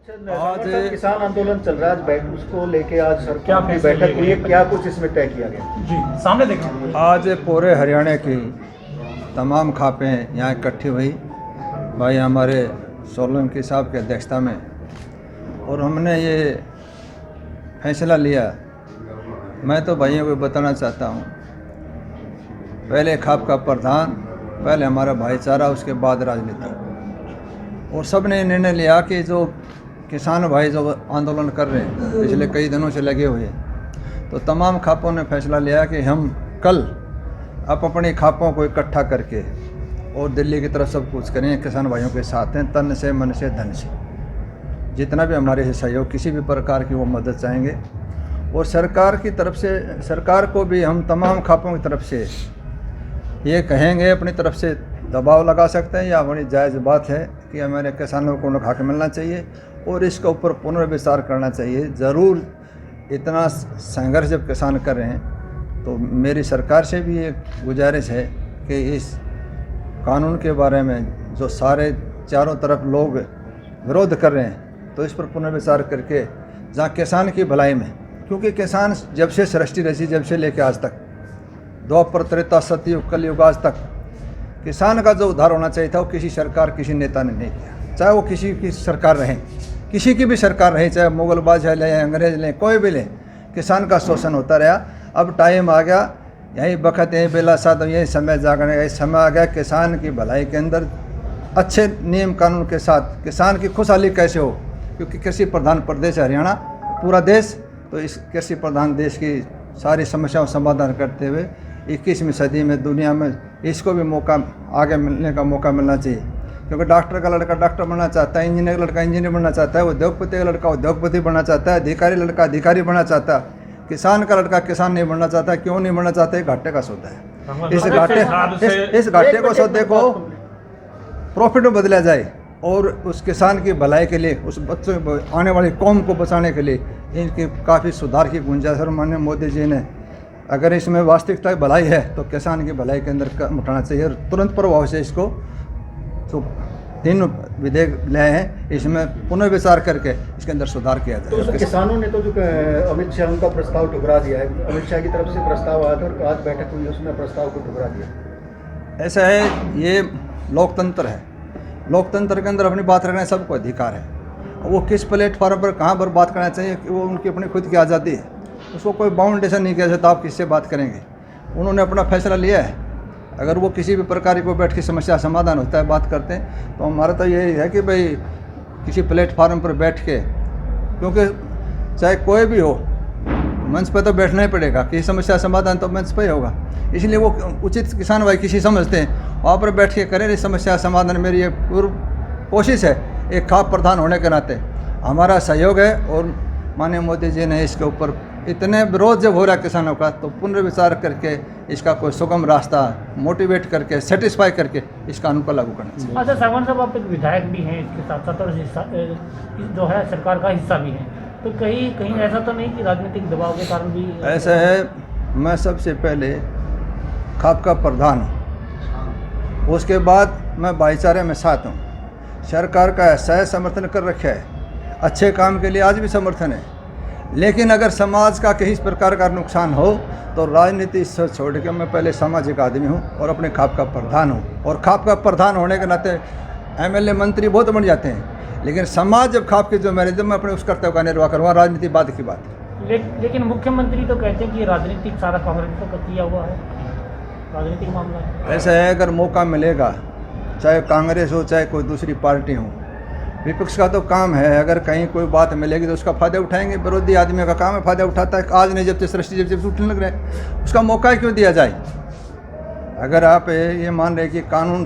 आज किसान आंदोलन चल रहा है, आज उसको लेके आज सरकार की बैठक हुई है, क्या कुछ इसमें तय किया गया? जी सामने देखें। आज पूरे हरियाणा की तमाम खापें यहाँ इकट्ठी हुई भाई हमारे सोलंकी साहब की अध्यक्षता में, और हमने ये फैसला लिया। मैं तो भाइयों को बताना चाहता हूँ, पहले खाप का प्रधान, पहले हमारा भाईचारा, उसके बाद राजनीति। और सब ने निर्णय लिया कि जो किसान भाई जो आंदोलन कर रहे हैं पिछले कई दिनों से लगे हुए हैं, तो तमाम खापों ने फैसला लिया कि हम कल अपनी खापों को इकट्ठा करके और दिल्ली की तरफ सब कुछ करें। किसान भाइयों के साथ हैं, तन से, मन से, धन से, जितना भी हमारे से सहयोग, किसी भी प्रकार की वो मदद चाहेंगे। और सरकार की तरफ से, सरकार को भी हम तमाम खापों की तरफ से ये कहेंगे, अपनी तरफ से दबाव लगा सकते हैं, या हमारी जायज़ बात है कि हमारे किसानों को उन्हें हक मिलना चाहिए और इसके ऊपर पुनर्विचार करना चाहिए। ज़रूर इतना संघर्ष जब किसान कर रहे हैं, तो मेरी सरकार से भी एक गुजारिश है कि इस कानून के बारे में जो सारे चारों तरफ लोग विरोध कर रहे हैं, तो इस पर पुनर्विचार करके जहाँ किसान की भलाई में, क्योंकि किसान जब से सृष्टि रची, जब से लेकर आज तक, द्वापर, त्रेता, सतयुग, कलयुग, आज तक किसान का जो उद्धार होना चाहिए था, वो किसी सरकार, किसी नेता ने नहीं किया। चाहे वो किसी की सरकार रहे, किसी की भी सरकार रहे, चाहे मुगल बादशाह लें, अंग्रेज लें, कोई भी लें, किसान का शोषण होता रहा। अब टाइम आ गया, यही वक्त, यही बेला साथ, यही समय जागने का, यही समय आ गया किसान की भलाई के अंदर अच्छे नियम कानून के साथ किसान की खुशहाली कैसे हो, क्योंकि कृषि प्रधान प्रदेश है हरियाणा, पूरा देश। तो इस कृषि प्रधान देश की सारी समस्याओं का समाधान करते हुए 21वीं सदी में दुनिया में इसको भी मौका, आगे मिलने का मौका मिलना चाहिए। क्योंकि डॉक्टर का लड़का डॉक्टर बनना चाहता है, इंजीनियर का लड़का इंजीनियर बनना चाहता है, उद्योगपति का लड़का उद्योगपति बनना चाहता है, अधिकारी लड़का अधिकारी बनना चाहता है। किसान का लड़का किसान नहीं बनना चाहता। क्यों नहीं बनना चाहता? घाटे का सौदा है। इस घाटे को सौदे को प्रॉफिट में बदला जाए, और उस किसान की भलाई के लिए, उस बच्चों, आने वाली कौम को बचाने के लिए इनकी काफ़ी सुधार की गुंजाइश है। माननीय मोदी जी ने, अगर इसमें वास्तविकता की भलाई है, तो किसान की भलाई के अंदर कदम उठाना चाहिए, और तुरंत प्रभाव से इसको तो 3 विधेयक लाए हैं, इसमें पुनर्विचार करके इसके अंदर सुधार किया जाए। तो किसानों ने तो जो अमित शाह उनका प्रस्ताव ठुकरा दिया है, अमित शाह की तरफ से प्रस्ताव आया था और आज बैठक हुई, उसने प्रस्ताव को ठुकरा दिया। ऐसा है, ये लोकतंत्र है, लोकतंत्र के अंदर अपनी बात रखने सबको अधिकार है। वो किस प्लेटफॉर्म पर कहाँ पर बात करना चाहिए, वो उनकी अपनी खुद की आज़ादी है, उसको कोई बाउंडेशन नहीं किया जाता। आप किससे बात करेंगे? उन्होंने अपना फैसला लिया है। अगर वो किसी भी प्रकार की बैठ के समस्या समाधान होता है, बात करते हैं, तो हमारा तो यही है कि भाई किसी प्लेटफार्म पर बैठ के, क्योंकि चाहे कोई भी हो, मंच पर तो बैठना ही पड़ेगा। किसी समस्या समाधान तो मंच पर ही होगा, इसलिए वो उचित किसान भाई किसी समझते हैं वहाँ पर बैठ के करें इस समस्या समाधान। मेरी ये पूरी कोशिश है, एक खाप प्रधान होने के नाते हमारा सहयोग है। और माननीय मोदी जी ने इसके ऊपर इतने विरोध जब हो रहा है किसानों का, तो पुनर्विचार करके इसका कोई सुगम रास्ता मोटिवेट करके, सेटिस्फाई करके इस कानून को लागू करना चाहिए। अच्छा सावन साहब, आप एक विधायक भी हैं इसके साथ साथ, और जो है सरकार का हिस्सा भी हैं, तो कहीं ऐसा तो नहीं कि राजनीतिक दबाव के कारण भी? ऐसा है, मैं सबसे पहले खाप का प्रधान हूँ, उसके बाद मैं भाईचारे में साथ हूँ। सरकार का ऐसा समर्थन कर रखा है, अच्छे काम के लिए आज भी समर्थन है। लेकिन अगर समाज का किसी प्रकार का नुकसान हो, तो राजनीति से छोड़ के मैं पहले सामाजिक आदमी हूँ और अपने खाप का प्रधान हूँ। और खाप का प्रधान होने के नाते एमएलए मंत्री बहुत बन जाते हैं, लेकिन समाज जब खाप की जिम्मेदारी, जब मैं अपने उस कर्तव्य का निर्वाह करूँगा, राजनीति बाद की बात है। लेकिन मुख्यमंत्री तो कहते हैं कि राजनीतिक सारा कांग्रेस तो किया हुआ है, राजनीतिक मामला है। ऐसा है, अगर मौका मिलेगा, चाहे कांग्रेस हो चाहे कोई दूसरी पार्टी हो, विपक्ष का तो काम है, अगर कहीं कोई बात मिलेगी तो उसका फ़ायदा उठाएंगे। विरोधी आदमी का काम है फ़ायदा उठाता है। आज नहीं, जब से सृष्टि जब उठने लग रहे हैं, उसका मौका क्यों दिया जाए? अगर आप ये मान रहे कि कानून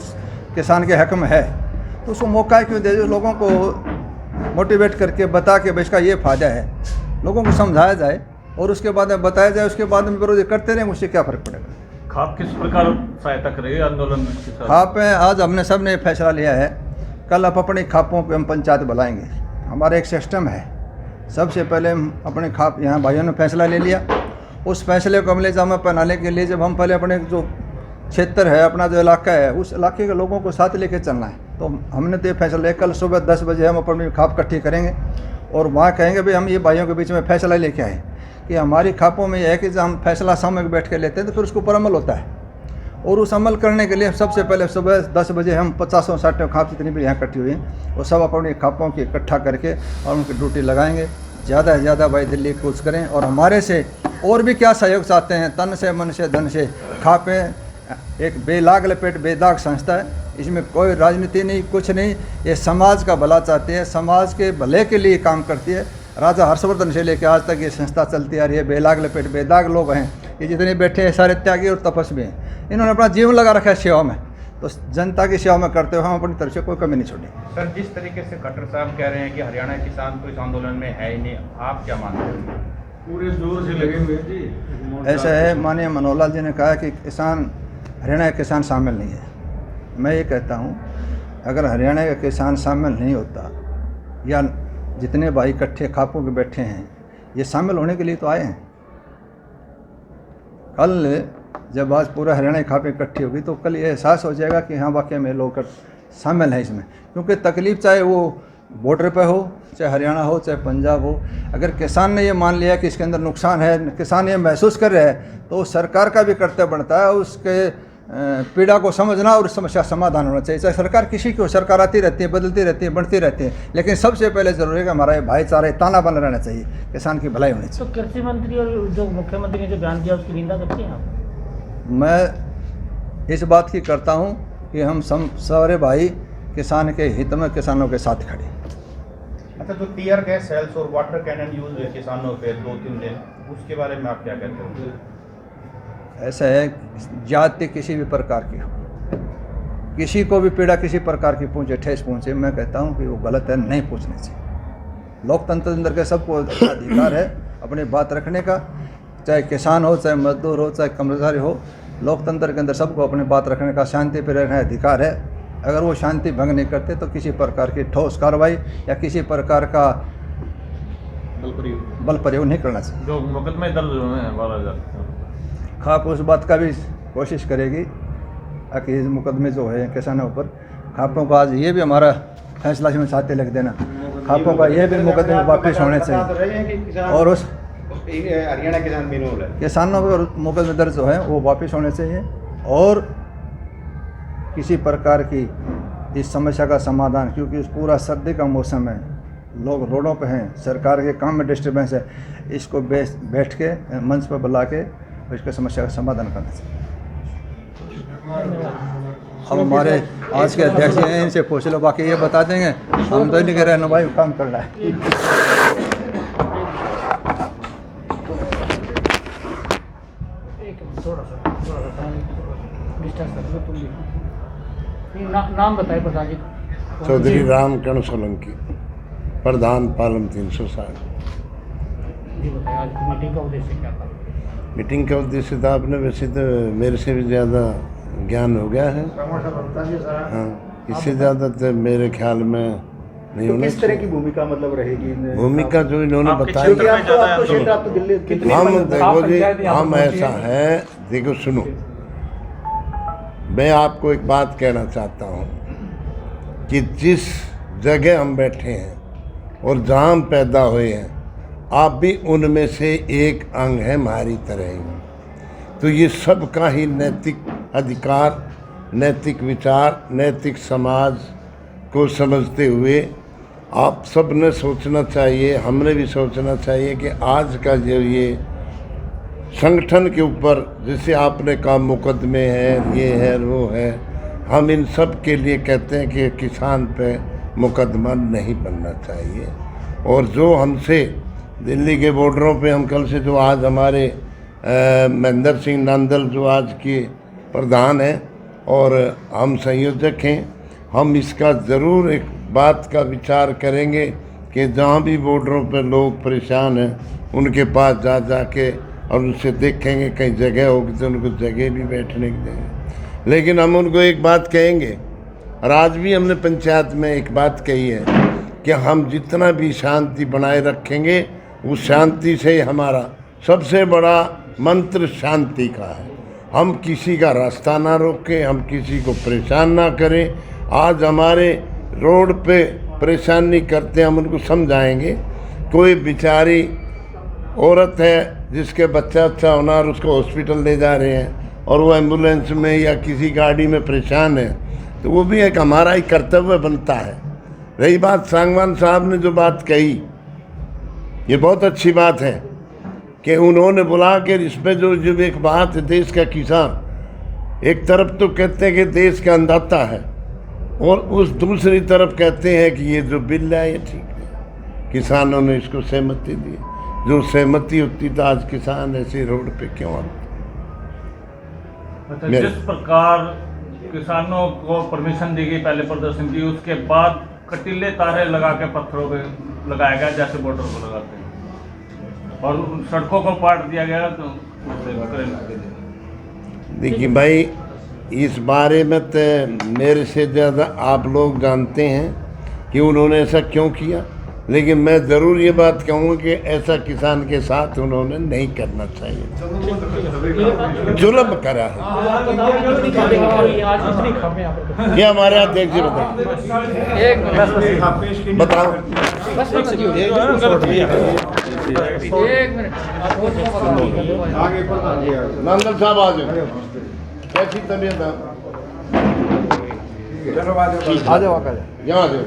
किसान के हक में है, तो उसको मौका क्यों दे? जो लोगों को मोटिवेट करके बता के भाई इसका ये फ़ायदा है, लोगों को समझाया जाए और उसके बाद में बताया जाए, उसके बाद में विरोधी करते रहें, उससे क्या फ़र्क पड़ेगा? खाप किस प्रकार सहायता करेगी आंदोलन के साथ? खाप में आज हमने सब ने फैसला लिया है, कल आप अपनी खापों पे हम पंचायत बुलाएंगे। हमारा एक सिस्टम है, सबसे पहले हम अपने खाप, यहाँ भाइयों ने फैसला ले लिया, उस फैसले को अमले जामा पहनाने के लिए जब हम पहले अपने जो क्षेत्र है, अपना जो इलाका है, उस इलाके के लोगों को साथ लेके चलना है। तो हमने तो ये फैसला लिया कल सुबह 10 बजे हम अपनी खाप इकट्ठी करेंगे और वहाँ कहेंगे भाई हम ये भाइयों के बीच में फैसला लेके आए कि हमारी खापों में यह है कि जब हम फैसला सामूहिक बैठ के लेते हैं तो फिर उसके ऊपर अमल होता है। और उस अमल करने के लिए सबसे पहले सुबह 10 बजे हम 50-60 खाप जितनी भी यहाँ इकट्ठी हुई हैं वो सब अपनी खापों की इकट्ठा करके और उनकी ड्यूटी लगाएंगे। ज़्यादा से ज़्यादा भाई दिल्ली कूच करें और हमारे से और भी क्या सहयोग चाहते हैं, तन से मन से धन से। खापें एक बेलाग लपेट बेदाग संस्था है, इसमें कोई राजनीति नहीं, कुछ नहीं। ये समाज का भला चाहती है, समाज के भले के लिए काम करती है। राजा हर्षवर्धन से लेकर आज तक ये संस्था चलती आ रही है। बेलाग लपेट बेदाग लोग हैं, ये जितने बैठे हैं सारे त्यागी और तपस्वी हैं। इन्होंने अपना जीवन लगा रखा है सेवा में, तो जनता की सेवा में करते हुए हम अपनी तरफ से कोई कमी नहीं छोड़ी। सर, जिस तरीके से खट्टर साहब कह रहे हैं कि हरियाणा किसान तो इस आंदोलन में है ही नहीं, आप क्या मानते हैं? पूरे जोर से लगे हुए जी। ऐसा है, माननीय मनोहर लाल जी ने कहा कि किसान, हरियाणा के किसान शामिल नहीं है। मैं ये कहता हूँ अगर हरियाणा का किसान शामिल नहीं होता या जितने भाई इकट्ठे खापों के बैठे हैं ये शामिल होने के लिए तो आए हैं। कल जब आज पूरा हरियाणा की खापें इकट्ठी होगी तो कल ये एहसास हो जाएगा कि हाँ वाकई में लोग शामिल हैं इसमें। क्योंकि तकलीफ़ चाहे वो बॉर्डर पे हो, चाहे हरियाणा हो, चाहे पंजाब हो, अगर किसान ने ये मान लिया कि इसके अंदर नुकसान है, किसान ये महसूस कर रहा है, तो सरकार का भी कर्तव्य बनता है उसके पीड़ा को समझना और समस्या समाधान होना चाहिए। चाहे सरकार किसी की हो, सरकार आती रहती है, बदलती रहती है, बढ़ती रहती है, लेकिन सबसे पहले ज़रूरी है कि हमारा ये भाईचारा ताना बना रहना चाहिए, किसान की भलाई होनी चाहिए। तो कृषि मंत्री और जो मुख्यमंत्री ने जो बयान दिया उसकी निंदा करते हैं आप? मैं इस बात की करता हूँ कि हम सारे भाई किसान के हित में किसानों के साथ खड़े। अच्छा, तो टीयर गैस सेल्स और वाटर कैनन यूज हुए किसानों पे 2-3 दिन, उसके बारे में आप क्या कहते हो? ऐसा है, जाति किसी भी प्रकार की हो, किसी को भी पीड़ा किसी प्रकार की पहुँचे, ठेस पहुँचे, मैं कहता हूँ कि वो गलत है, नहीं पूछनी चाहिए। लोकतंत्र के अंदर के सबको अधिकार है अपनी बात रखने का, चाहे किसान हो, चाहे मजदूर हो, चाहे कर्मचारी हो। लोकतंत्र के अंदर सबको अपनी बात रखने का, शांति पर रहने का अधिकार है। अगर वो शांति भंग नहीं करते तो किसी प्रकार की ठोस कार्रवाई या किसी प्रकार का बल प्रयोग नहीं करना चाहिए। जो मुकदमे दर्ज हुए हैं 12,000, खाप उस बात का भी कोशिश करेगी कि इस मुकदमे जो है किसानों पर, खापों का आज ये भी हमारा फैसला इसमें चाहते लग देना, खापों का ये भी मुकदमे वापस होने चाहिए और उस हरियाणा किसान बिनोल है, किसानों पर मुकदमे दर्ज जो है वो वापस होने चाहिए और किसी प्रकार की इस समस्या का समाधान, क्योंकि इस पूरा सर्दी का मौसम है, लोग रोडों पे हैं, सरकार के काम में डिस्टर्बेंस है, इसको बैठ के मंच पर बुला के इसकी समस्या का समाधान करना चाहिए। अब हमारे आज के अध्यक्ष हैं, इनसे पूछ लो, बाकी ये बता देंगे। हम तो नहीं कह रहे भाई काम करना है। नाम बताइए प्रधान जी। चौधरी रामकर्ण सोलंकी, प्रधान पालम 360। जी बताइए, आज की मीटिंग का उद्देश्य क्या था? मीटिंग का उद्देश्य था, आपने वैसे तो मेरे से भी ज़्यादा ज्ञान हो गया है, हाँ, इससे ज़्यादा तो मेरे ख्याल में नहीं तो होना किस तरह चाहिए। की भूमिका मतलब रहेगी? भूमिका जो इन्होंने बताई, क्योंकि आपको क्षेत्र, आप तो दिल्ली कितनी हम देखो जी, हम ऐसा है, देखो सुनो, मैं आपको एक बात कहना चाहता हूँ कि जिस जगह हम बैठे हैं और जहाँ हम पैदा हुए हैं, आप भी उनमें से एक अंग है हमारी तरह ही। तो ये सबका ही नैतिक अधिकार, नैतिक विचार, नैतिक समाज को समझते हुए आप सब ने सोचना चाहिए, हमने भी सोचना चाहिए कि आज का जो ये संगठन के ऊपर जैसे आपने कहा मुकदमे हैं, ये है, वो है, हम इन सब के लिए कहते हैं कि किसान पे मुकदमा नहीं बनना चाहिए। और जो हमसे दिल्ली के बॉर्डरों पे हम कल से, जो आज हमारे महेंद्र सिंह नांदल जो आज के प्रधान हैं और हम संयोजक हैं, हम इसका ज़रूर एक बात का विचार करेंगे कि जहाँ भी बॉर्डरों पर लोग परेशान हैं उनके पास जा के और उनसे देखेंगे, कहीं जगह होगी तो उनको जगह भी बैठने की देंगे। लेकिन हम उनको एक बात कहेंगे, और आज भी हमने पंचायत में एक बात कही है कि हम जितना भी शांति बनाए रखेंगे, उस शांति से हमारा सबसे बड़ा मंत्र शांति का है। हम किसी का रास्ता ना रोकें, हम किसी को परेशान ना करें, आज हमारे रोड पे परेशानी करते हैं, हम उनको समझाएंगे। कोई बेचारी औरत है जिसके बच्चा अच्छा होना और उसको हॉस्पिटल ले जा रहे हैं और वो एम्बुलेंस में या किसी गाड़ी में परेशान है, तो वो भी एक हमारा ही कर्तव्य बनता है। रही बात सांगवान साहब ने जो बात कही, ये बहुत अच्छी बात है कि उन्होंने बुला के इस पर जो एक बात है, देश का किसान एक तरफ तो कहते हैं कि देश का अन्नदाता है और उस दूसरी तरफ कहते हैं कि ये जो बिल है ये ठीक है, किसानों ने इसको सहमति दी। जो सहमति होती तो आज किसान ऐसे रोड पे क्यों आते? अच्छा, जिस प्रकार किसानों को परमिशन दी गई पहले प्रदर्शन की, उसके बाद कटीले तारे लगा के पत्थरों पे लगाया गया जैसे बॉर्डर को लगाते हैं, और उन सड़कों को पाट दिया गया। तो देखिए भाई, इस बारे में तो मेरे से ज़्यादा आप लोग जानते हैं कि उन्होंने ऐसा क्यों किया, लेकिन मैं ज़रूर ये बात कहूँगा कि ऐसा किसान के साथ उन्होंने नहीं करना चाहिए। जुल्म करा है। ये हमारे अध्यक्ष जी बताओ। नंदन साहब आ जाओ, कैसी तबीयत है? आ जाओ यहाँ आ जाओ।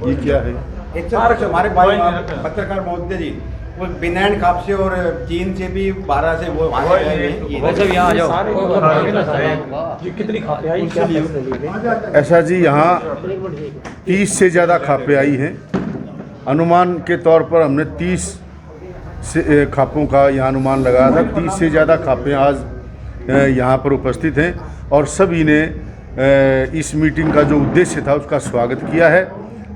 ये क्या है? एक हमारे भाई पत्रकार महोदय जी, वो बिनैन खाप से और चीन से भी 12 से वो वहाँ से आए हैं। कितनी खाते आई? ऐसा जी, यहाँ 30 से ज़्यादा खापें आई हैं। अनुमान के तौर पर हमने 30 से खापों का यहाँ अनुमान लगाया था। 30 से ज़्यादा खापें आज यहाँ पर उपस्थित हैं और सभी ने इस मीटिंग का जो उद्देश्य था उसका स्वागत किया है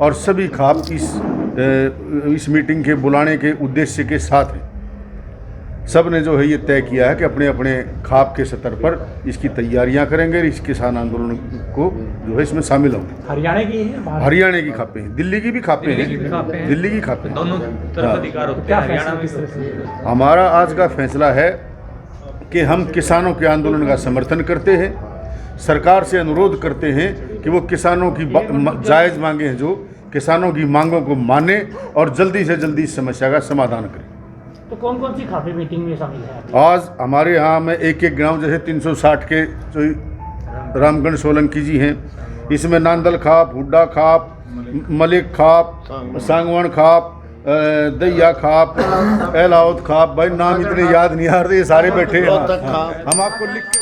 और सभी खाप इस मीटिंग के बुलाने के उद्देश्य के साथ हैं। सब ने जो है ये तय किया है कि अपने अपने खाप के स्तर पर इसकी तैयारियां करेंगे, इस किसान आंदोलन को जो है इसमें शामिल होंगे। हरियाणा की हरियाणा की खापें हैं, दिल्ली की भी खापें हैं, दिल्ली की खापें, दोनों तरफ अधिकार होते हैं। हरियाणा में हमारा आज का फैसला है कि हम किसानों के आंदोलन का समर्थन करते हैं, सरकार से अनुरोध करते हैं कि वो किसानों की जायज़ मांगे हैं, जो किसानों की मांगों को माने और जल्दी से जल्दी इस समस्या का समाधान करें। तो कौन कौन सी खापे मीटिंग में शामिल है? आज हमारे यहाँ में एक एक गांव जैसे 360 के जो रामगढ़ सोलंकी जी हैं, इसमें नांदल खाप, हुड्डा खाप, मलिक खाप, सांगवान खाप, दैया खाप, एलाउद खाप, भाई नाम इतने याद नहीं आ रहे, ये सारे बैठे हैं। हम आपको लिख के